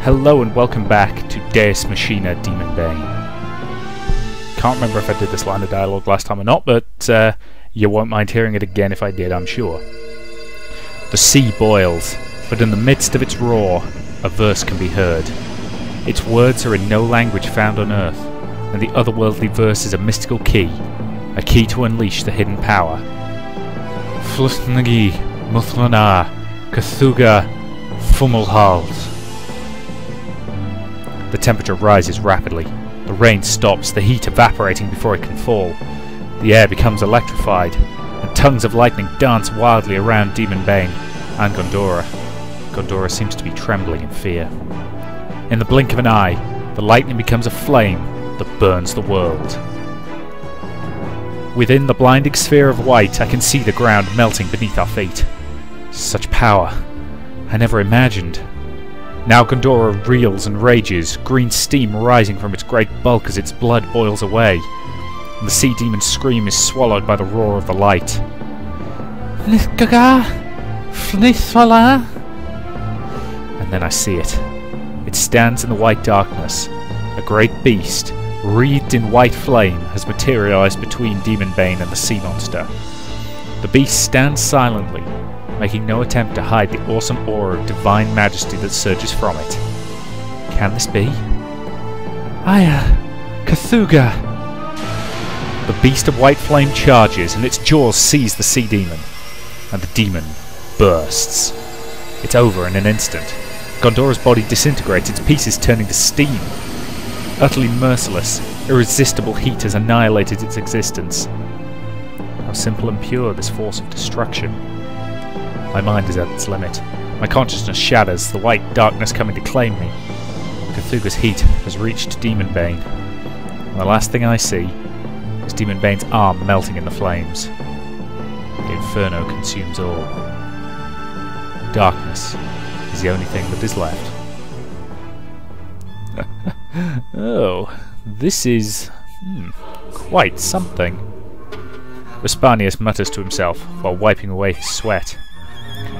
Hello and welcome back to Deus Machina Demonbane. Can't remember if I did this line of dialogue last time or not, but you won't mind hearing it again if I did, I'm sure. The sea boils, but in the midst of its roar, a verse can be heard. Its words are in no language found on Earth, and the otherworldly verse is a mystical key, a key to unleash the hidden power. Flusnagi Muthlana Kathuga Fumulhals. The temperature rises rapidly. The rain stops, the heat evaporating before it can fall. The air becomes electrified, and tongues of lightning dance wildly around Demonbane and Gondora. Gondora seems to be trembling in fear. In the blink of an eye, the lightning becomes a flame that burns the world. Within the blinding sphere of white, I can see the ground melting beneath our feet. Such power I never imagined. Now Gondora reels and rages, green steam rising from its great bulk as its blood boils away, and the sea demon's scream is swallowed by the roar of the light. And then I see it. It stands in the white darkness. A great beast, wreathed in white flame, has materialized between Demonbane and the sea monster. The beast stands silently, making no attempt to hide the awesome aura of divine majesty that surges from it. Can this be? Aya! Kathuga! The beast of white flame charges, and its jaws seize the sea demon. And the demon bursts. It's over in an instant. Gondora's body disintegrates, its pieces turning to steam. Utterly merciless, irresistible heat has annihilated its existence. How simple and pure this force of destruction. My mind is at its limit. My consciousness shatters, the white darkness coming to claim me. Kathuga's heat has reached Demonbane, and the last thing I see is Demonbane's arm melting in the flames. The inferno consumes all. Darkness is the only thing that is left. Oh, this is quite something. Vespanius mutters to himself while wiping away his sweat.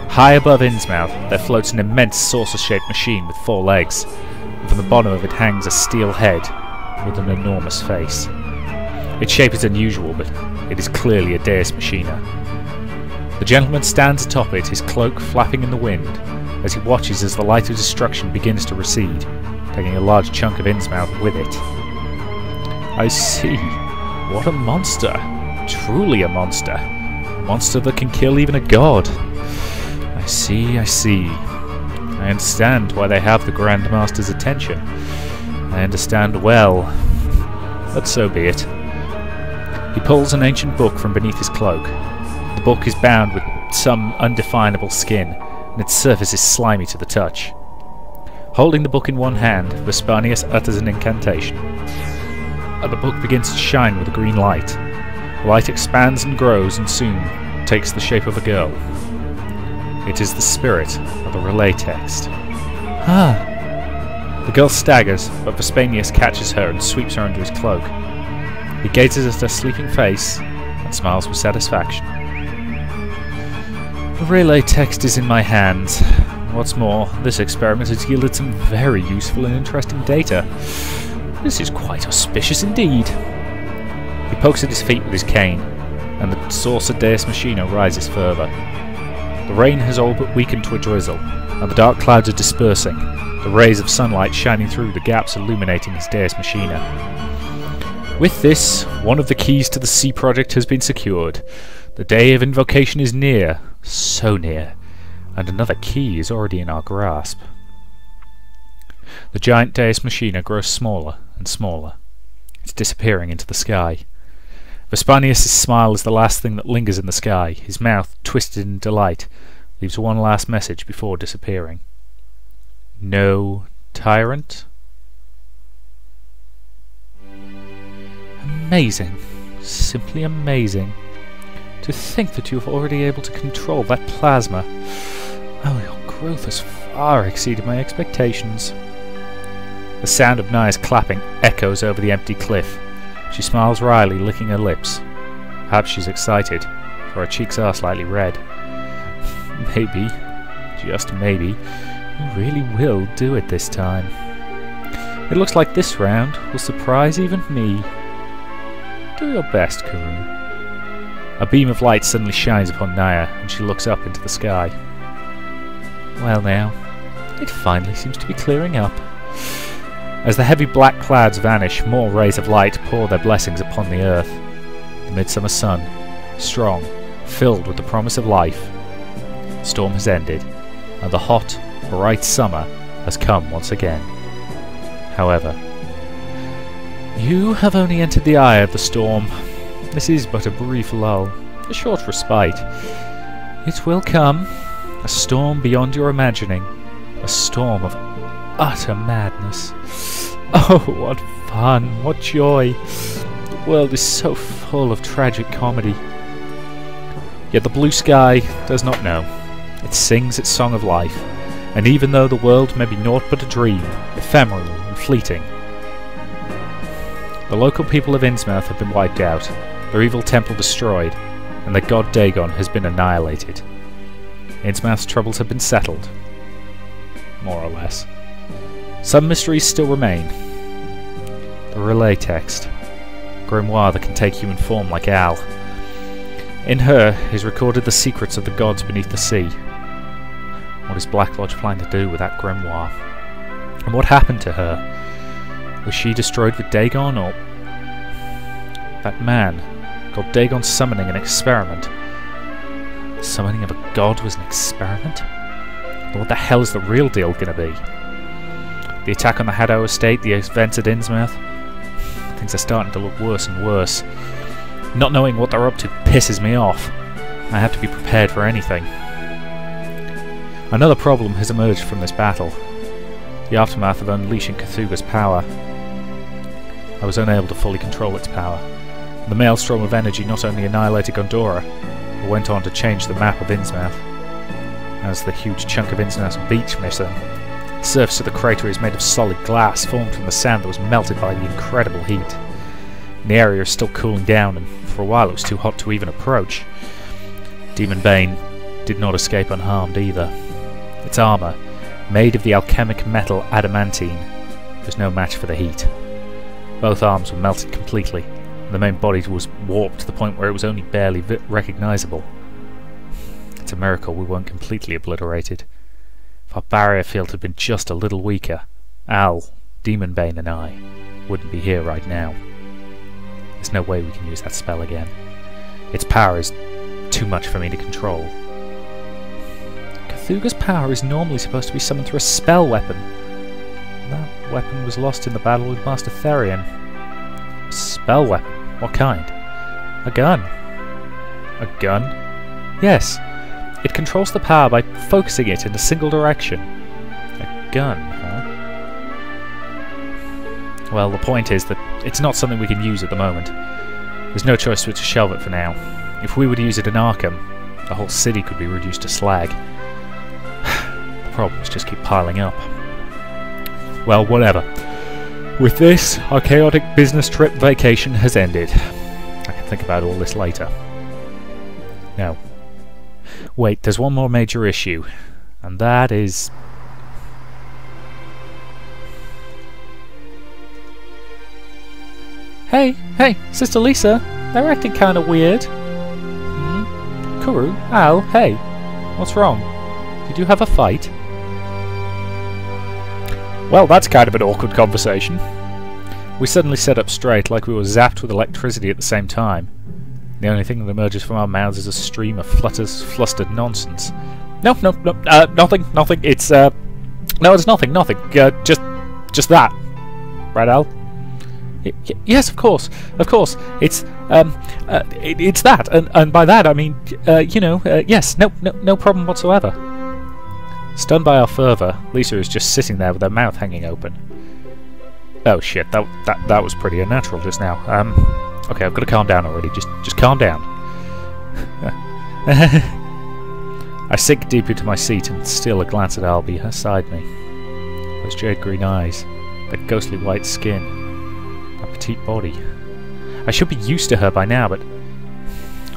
High above Innsmouth there floats an immense saucer-shaped machine with 4 legs, and from the bottom of it hangs a steel head with an enormous face. Its shape is unusual, but it is clearly a Deus Machina. The gentleman stands atop it, his cloak flapping in the wind, as he watches as the light of destruction begins to recede, taking a large chunk of Innsmouth with it. I see. What a monster. Truly a monster. A monster that can kill even a god. I see, I see. I understand why they have the Grand Master's attention. I understand well. But so be it. He pulls an ancient book from beneath his cloak. The book is bound with some undefinable skin, and its surface is slimy to the touch. Holding the book in one hand, Vespanius utters an incantation. And the book begins to shine with a green light. The light expands and grows and soon takes the shape of a girl. It is the spirit of the relay text. Ah! The girl staggers, but Vespanius catches her and sweeps her under his cloak. He gazes at her sleeping face and smiles with satisfaction. The relay text is in my hands. What's more, this experiment has yielded some very useful and interesting data. This is quite auspicious indeed. He pokes at his feet with his cane, and the saucer Deus Machina rises further. The rain has all but weakened to a drizzle, and the dark clouds are dispersing, the rays of sunlight shining through the gaps illuminating his Deus Machina. With this, one of the keys to the sea project has been secured. The day of invocation is near, so near, and another key is already in our grasp. The giant Deus Machina grows smaller and smaller. It's disappearing into the sky. Vespanius' smile is the last thing that lingers in the sky. His mouth, twisted in delight, leaves one last message before disappearing. No tyrant? Amazing. Simply amazing. To think that you have already able to control that plasma. Oh, your growth has far exceeded my expectations. The sound of Naya's clapping echoes over the empty cliff. She smiles wryly, licking her lips. Perhaps she's excited, for her cheeks are slightly red. Maybe, just maybe, You really will do it this time. It looks like this round will surprise even me. Do your best, Karoo. A beam of light suddenly shines upon Naya, and she looks up into the sky. Well now, it finally seems to be clearing up. As the heavy black clouds vanish, more rays of light pour their blessings upon the earth. The midsummer sun, strong, filled with the promise of life. The storm has ended, and the hot, bright summer has come once again. However, you have only entered the eye of the storm. This is but a brief lull, a short respite. It will come, a storm beyond your imagining, a storm of utter madness. Oh, what fun, what joy! The world is so full of tragic comedy. Yet the blue sky does not know. It sings its song of life, and even though the world may be naught but a dream, ephemeral and fleeting, the local people of Innsmouth have been wiped out, their evil temple destroyed, and their god Dagon has been annihilated. Innsmouth's troubles have been settled. More or less. Some mysteries still remain. The relay text. Grimoire that can take human form like Al. In her is recorded the secrets of the gods beneath the sea. What is Black Lodge planning to do with that grimoire? And what happened to her? Was she destroyed with Dagon, or... that man, called Dagon summoning an experiment? The summoning of a god was an experiment? But what the hell is the real deal gonna be? The attack on the Haddo estate, the events at Innsmouth? Things are starting to look worse and worse. Not knowing what they're up to pisses me off. I have to be prepared for anything. Another problem has emerged from this battle. The aftermath of unleashing Cthulhu's power. I was unable to fully control its power. The maelstrom of energy not only annihilated Gondora, but went on to change the map of Innsmouth. As the huge chunk of Innsmouth's beach missing, the surface of the crater is made of solid glass formed from the sand that was melted by the incredible heat. The area is still cooling down, and for a while it was too hot to even approach. Demonbane did not escape unharmed either. Its armour, made of the alchemic metal adamantine, was no match for the heat. Both arms were melted completely, and the main body was warped to the point where it was only barely recognisable. It's a miracle we weren't completely obliterated. If our barrier field had been just a little weaker, Al, Demonbane and I wouldn't be here right now. There's no way we can use that spell again. Its power is too much for me to control. Cthulhu's power is normally supposed to be summoned through a spell weapon. That weapon was lost in the battle with Master Therian. A spell weapon? What kind? A gun. A gun? Yes. It controls the power by focusing it in a single direction. A gun, huh? Well, the point is that it's not something we can use at the moment. There's no choice but to shelve it for now. If we were to use it in Arkham, the whole city could be reduced to slag. The problems just keep piling up. Well, whatever. With this, our chaotic business trip vacation has ended. I can think about all this later. No. Wait, there's one more major issue, and that is... Hey, Sister Lisa, they're acting kinda weird. Karoo, Al, hey, what's wrong? Did you have a fight? Well, that's kind of an awkward conversation. We suddenly sat up straight like we were zapped with electricity at the same time. The only thing that emerges from our mouths is a stream of flustered nonsense. No, nothing, it's, no, it's nothing, just that. Right, Al? Yes, of course, it's that, and by that I mean, yes, no problem whatsoever. Stunned by our fervour, Lisa is just sitting there with her mouth hanging open. Oh shit, that was pretty unnatural just now. Okay, I've got to calm down already. Just calm down. I sink deep into my seat and steal a glance at Albie beside me. Those jade green eyes, that ghostly white skin, that petite body. I should be used to her by now, but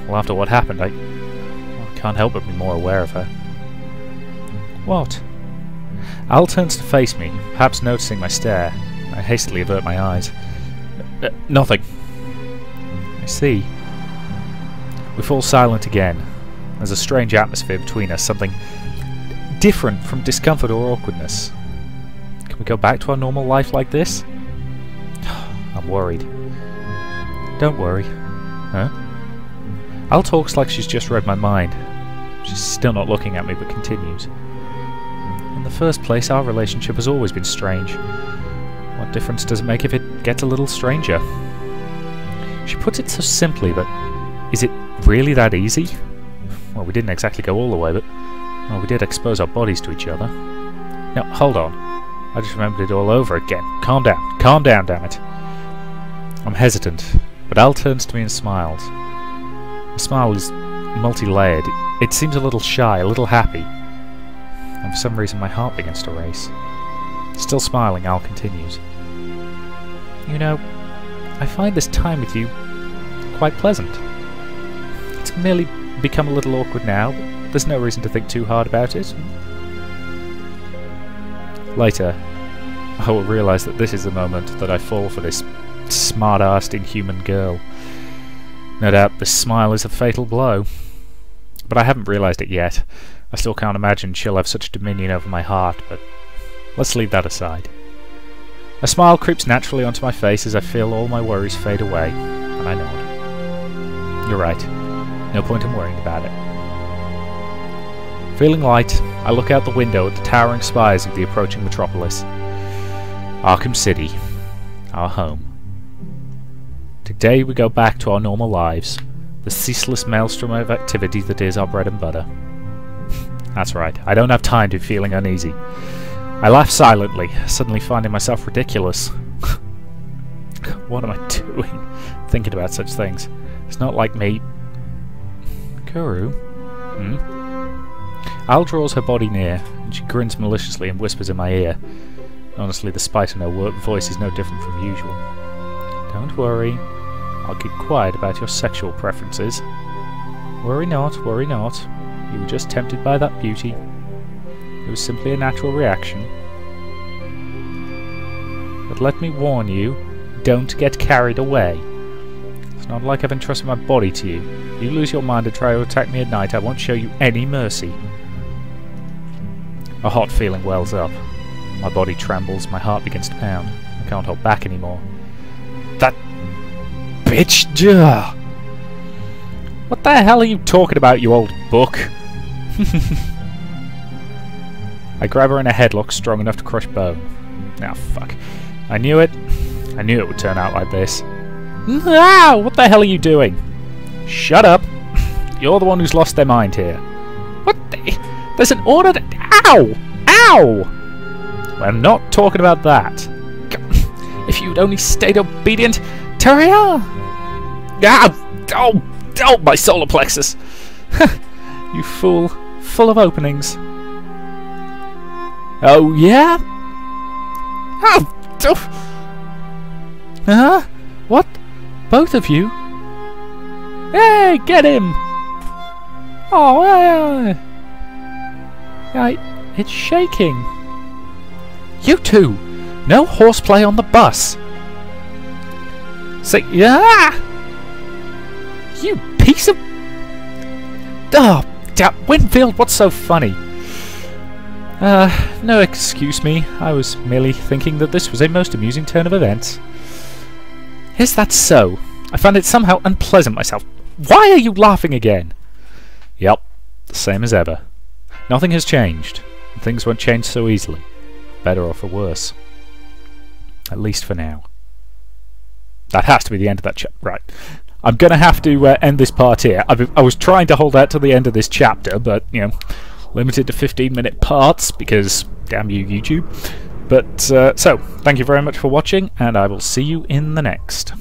well, after what happened, I can't help but be more aware of her. What? Al turns to face me, perhaps noticing my stare. I hastily avert my eyes. Nothing. I see. We fall silent again. There's a strange atmosphere between us, something different from discomfort or awkwardness. Can we go back to our normal life like this? I'm worried. Don't worry. Huh? Al talks like she's just read my mind. She's still not looking at me, but continues. In the first place, our relationship has always been strange. What difference does it make if it gets a little stranger? She puts it so simply, but is it really that easy? Well, we didn't exactly go all the way, but well, we did expose our bodies to each other. Now, hold on. I just remembered it all over again. Calm down, damn it. I'm hesitant, but Al turns to me and smiles. The smile is multi-layered. It seems a little shy, a little happy. And for some reason my heart begins to race. Still smiling, Al continues. You know, I find this time with you quite pleasant. It's merely become a little awkward now, but there's no reason to think too hard about it. Later, I will realise that this is the moment that I fall for this smart-arsed, inhuman girl. No doubt this smile is a fatal blow. But I haven't realised it yet. I still can't imagine she'll have such dominion over my heart, but let's leave that aside. A smile creeps naturally onto my face as I feel all my worries fade away, and I nod. You're right. No point in worrying about it. Feeling light, I look out the window at the towering spires of the approaching metropolis. Arkham City. Our home. Today we go back to our normal lives, the ceaseless maelstrom of activity that is our bread and butter. That's right, I don't have time to be feeling uneasy. I laugh silently, suddenly finding myself ridiculous. What am I doing, thinking about such things? It's not like me... Kuru? Al draws her body near, and she grins maliciously and whispers in my ear. Honestly, the spice in her voice is no different from usual. Don't worry. I'll keep quiet about your sexual preferences. Worry not, worry not. You were just tempted by that beauty. It was simply a natural reaction. But let me warn you, don't get carried away. It's not like I've entrusted my body to you. If you lose your mind and try to attack me at night, I won't show you any mercy. A hot feeling wells up. My body trembles, my heart begins to pound. I can't hold back anymore. That bitch! Duh. What the hell are you talking about, you old book? I grab her in a headlock strong enough to crush bone. Ah, fuck. I knew it. I knew it would turn out like this. No! What the hell are you doing? Shut up! You're the one who's lost their mind here. What the... There's an order to... Ow! Ow! We're not talking about that. If you'd only stayed obedient... Terria! Ah! Oh! Oh! My solar plexus! You fool. Full of openings. Oh, yeah? Oh! Huh? What? Both of you? Hey! Get him! Oh, it's shaking. You two! No horseplay on the bus! Say, yeah! You piece of... Oh, Winfield, what's so funny? No excuse me. I was merely thinking that this was a most amusing turn of events. Is that so? I found it somehow unpleasant myself. Why are you laughing again? Yep, the same as ever. Nothing has changed. And things won't change so easily. Better or for worse. At least for now. That has to be the end of that chapter. Right. I'm going to have to end this part here. I was trying to hold out till the end of this chapter, but, you know, limited to 15-minute parts, because, damn you, YouTube. But, so, thank you very much for watching, and I will see you in the next.